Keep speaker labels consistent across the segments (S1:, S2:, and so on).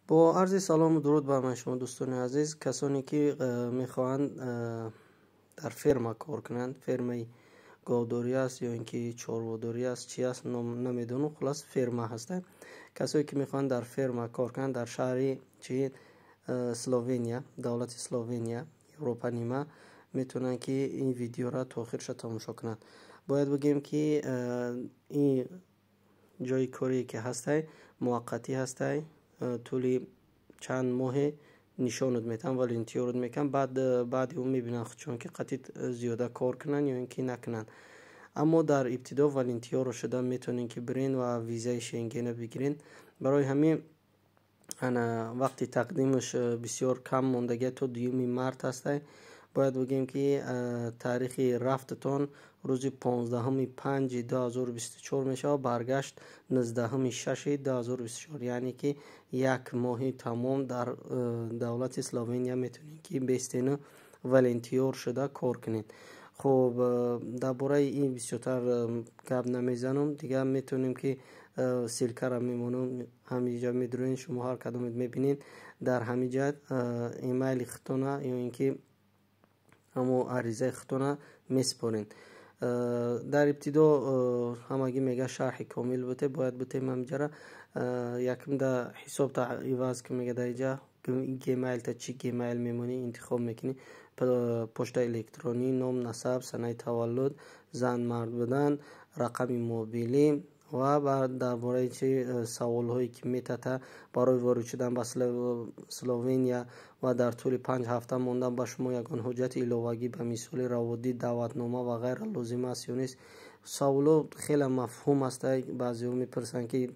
S1: با عرض سلام و درود بر شما دوستان عزیز، کسانی که میخواهند در فرما کار کنند، فرمای گاوداری است یا اینکه چارواداری است، چی است نمیدونم، خلاص فرما هسته. کسایی که میخواهند در فرما کار کنند در شهر اسلوونیا، دولت اسلوونیا، اروپا نیمه، میتونن که این ویدیو را تا آخرش تماشا کنند. باید بگیم که این جای کاری که هسته موقتی هسته، طولی چند ماه نشانت میتن والنتیورت میکنن، بعد اون میبینن چون که قطعی زیاده کار کنن یا اینکه نکنن. اما در ابتدا والنتیور شده میتونین که برین و ویزای شنگن بگیرین. برای همین وقتی تقدیمش بسیار کم موندگی تا 2 مارس هسته. باید بگیم که تاریخ رفتتان روز 15/5/2024 میشه و برگشت 19/6/2024، یعنی که 1 ماه تمام در دولت اسلوونیا میتونید که بیستین والنتیور شده کار کنید. خب درباره این بسیارتر گپ نمیزنم دیگه، میتونیم که سیلکه را میمونم همینجا میدروین، شما هر کدوم میبینید در همینجا ایمیل خطونه یا اینکه همو عریضه خطونه میسپارین. در ابتدا همگی میگه شرح کامل بوده، باید بوده همینجا یکم در حساب تا ایواز که میگه در اینجا گیمیل تا چی گیمیل میمونی انتخاب میکنی، پشت الکترونی، نام، نسب، سنه تولد، زن مرد بودن، رقم موبیلی و بعد درباره چه سوال هایی که میتته برای وارد شدن به اسلوونیا و در طول 5 هفته موندن به شما یگان حجت علاوگی به مثال روادی، دعوتنامه و غیر لازم است یا نیست. سوالات خیلی مفهوم است، بعضی ها میپرسن که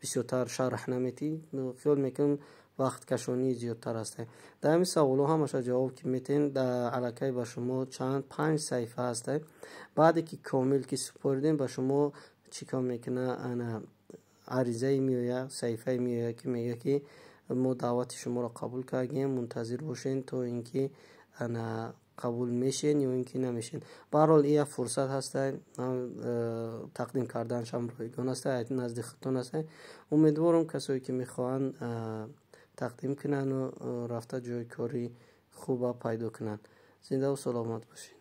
S1: بسیارتر شرح نمیتی، خیال میکنم وقت کشانی زیادتر است. در همین سوالات همش جواب که میتین در علاقه به شما 5 صفحه است. بعد که کامل که سپردین به شما چیکار میکنه، انا عریضه میوید، صحیفه میوید که میگه که ما دعوت شما را قبول کردیم، منتظر باشین تا اینکه انا قبول میشین یا اینکه نمیشین. به هر حال این فرصت هسته، تقدیم کردنش هم رایگان است، نزد خودتون است. امیدوارم کسایی که میخوان تقدیم کنن و رفته جای کاری خوب پیدا کنن. زنده و سلامت باشید.